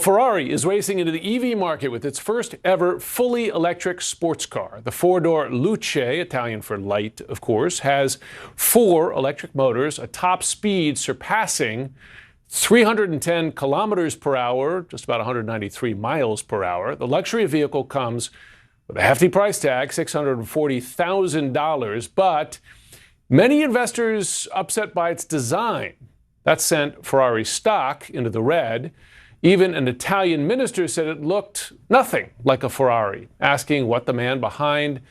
Ferrari is racing into the EV market with its first ever fully electric sports car. The four-door Luce, Italian for light, of course, has 4 electric motors, a top speed surpassing 310 kilometers per hour, just about 193 miles per hour. The luxury vehicle comes with a hefty price tag, $640,000, but many investors upset by its design. That sent Ferrari stock into the red. Even an Italian minister said it looked nothing like a Ferrari, asking what the man behind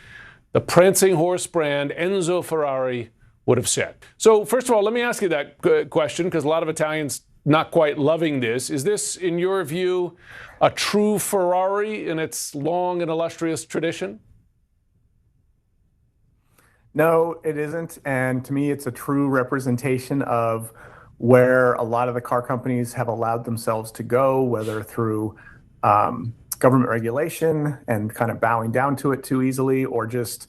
the prancing horse brand, Enzo Ferrari, would have said. So first of all, let me ask you that question, because a lot of Italians not quite loving this. Is this, in your view, a true Ferrari in its long and illustrious tradition? No, it isn't. And to me, it's a true representation of where a lot of the car companies have allowed themselves to go, whether through government regulation and kind of bowing down to it too easily, or just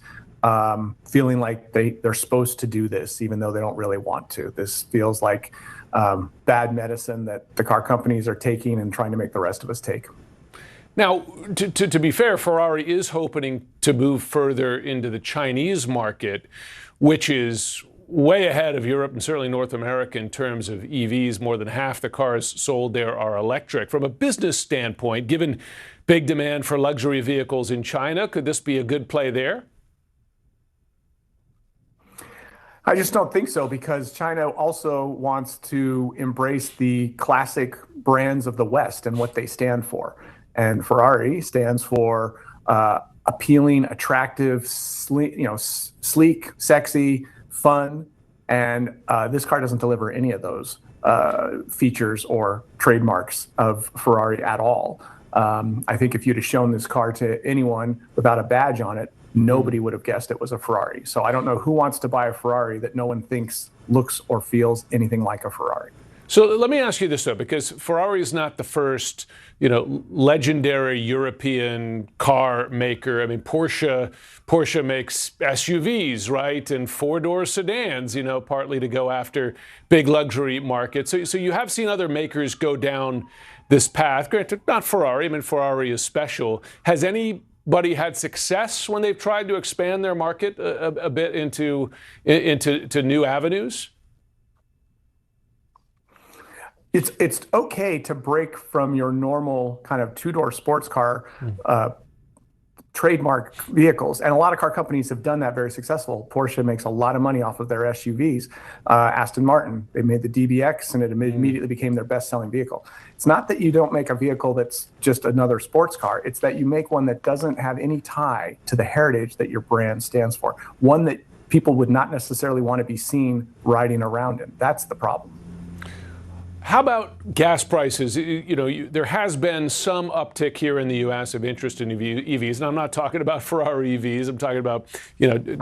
feeling like they're supposed to do this, even though they don't really want to. This feels like bad medicine that the car companies are taking and trying to make the rest of us take. Now, to be fair, Ferrari is hoping to move further into the Chinese market, which is way ahead of Europe and certainly North America in terms of EVs. More than half the cars sold there are electric. From a business standpoint, given big demand for luxury vehicles in China, could this be a good play there? I just don't think so, because China also wants to embrace the classic brands of the West and what they stand for. And Ferrari stands for appealing, attractive, sleek, sexy, fun, and this car doesn't deliver any of those features or trademarks of Ferrari at all. I think if you'd have shown this car to anyone without a badge on it, nobody would have guessed it was a Ferrari. So I don't know who wants to buy a Ferrari that no one thinks looks or feels anything like a Ferrari. So let me ask you this, though, because Ferrari is not the first, legendary European car maker. I mean, Porsche makes SUVs, right, and 4-door sedans, partly to go after big luxury markets. So you have seen other makers go down this path. Granted, not Ferrari. I mean, Ferrari is special. Has anybody had success when they've tried to expand their market a bit into new avenues? It's okay to break from your normal kind of 2-door sports car trademark vehicles, and a lot of car companies have done that very successful. Porsche makes a lot of money off of their SUVs. Aston Martin, they made the DBX, and it immediately became their best-selling vehicle. It's not that you don't make a vehicle that's just another sports car. It's that you make one that doesn't have any tie to the heritage that your brand stands for, one that people would not necessarily want to be seen riding around in. That's the problem. How about gas prices? There has been some uptick here in the U.S. of interest in EVs, and I'm not talking about Ferrari EVs. I'm talking about,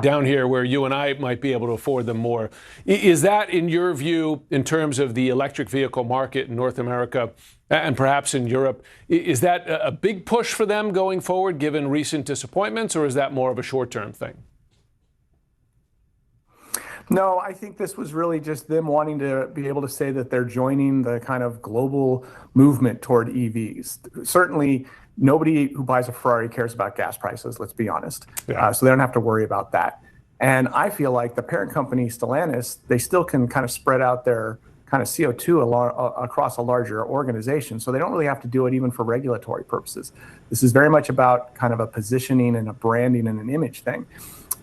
down here where you and I might be able to afford them more. Is that, in your view, in terms of the electric vehicle market in North America and perhaps in Europe, is that a big push for them going forward, given recent disappointments, or is that more of a short-term thing? No, I think this was really just them wanting to be able to say that they're joining the kind of global movement toward EVs. Certainly, nobody who buys a Ferrari cares about gas prices, let's be honest. Yeah. So they don't have to worry about that. And I feel like the parent company, Stellantis, they still can kind of spread out their kind of CO2 across a larger organization. So they don't really have to do it even for regulatory purposes. This is very much about kind of a positioning and a branding and an image thing.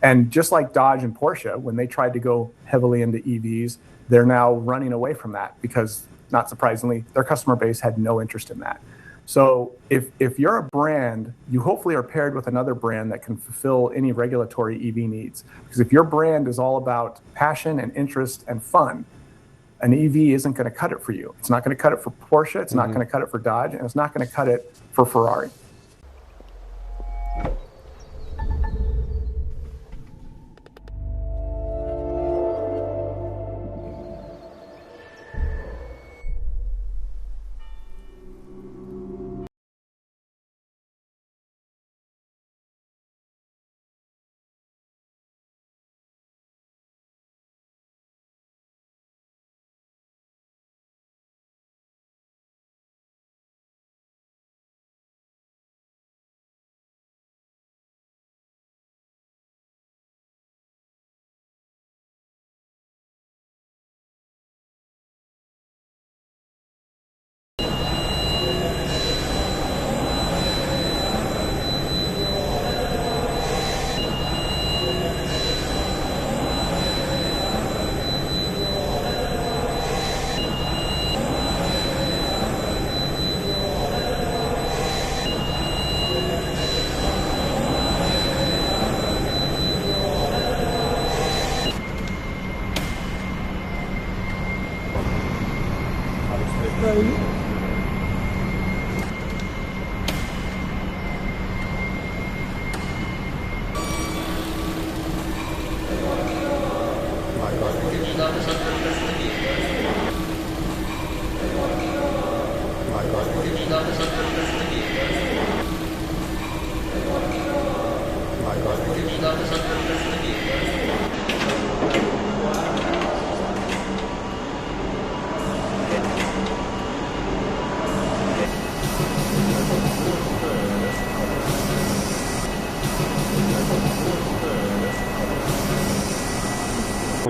And just like Dodge and Porsche, when they tried to go heavily into EVs, they're now running away from that because, not surprisingly, their customer base had no interest in that. So if you're a brand, you hopefully are paired with another brand that can fulfill any regulatory EV needs. Because if your brand is all about passion and interest and fun, an EV isn't going to cut it for you. It's not going to cut it for Porsche, it's not going to cut it for Dodge, and it's not going to cut it for Ferrari.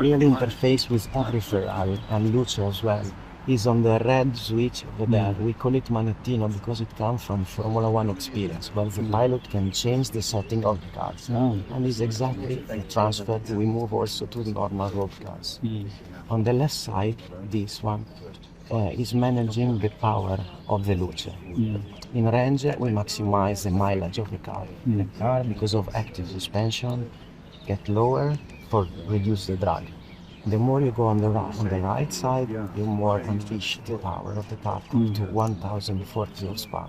real interface with every Ferrari and Luce as well is on the red switch over there. We call it manettino because it comes from Formula One experience, where the pilot can change the setting of the cars. And it's exactly the transfer we move also to the normal road cars. On the left side, this one is managing the power of the Luce. In range, we maximize the mileage of the car. The car, because of active suspension, get lower for reduce the drag. The more you go on the right side, the more unleash the power of the car to 1,040 horsepower.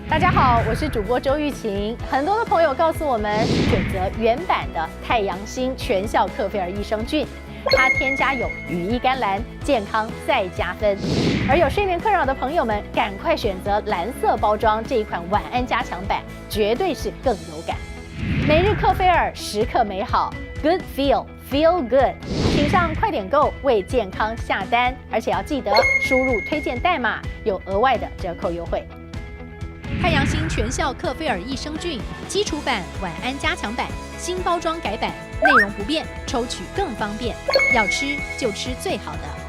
大家好，我是主播周玉琴。很多的朋友告诉我们，选择原版的太阳星全效克菲尔益生菌，它添加有羽衣甘蓝，健康再加分。而有睡眠困扰的朋友们，赶快选择蓝色包装这一款晚安加强版，绝对是更有感。每日克菲尔，时刻美好 ，Good Feel Good， 请上快点购为健康下单，而且要记得输入推荐代码，有额外的折扣优惠。太阳星全效克菲尔益生菌基础版、晚安加强版，新包装改版，内容不变，抽取更方便。要吃就吃最好的。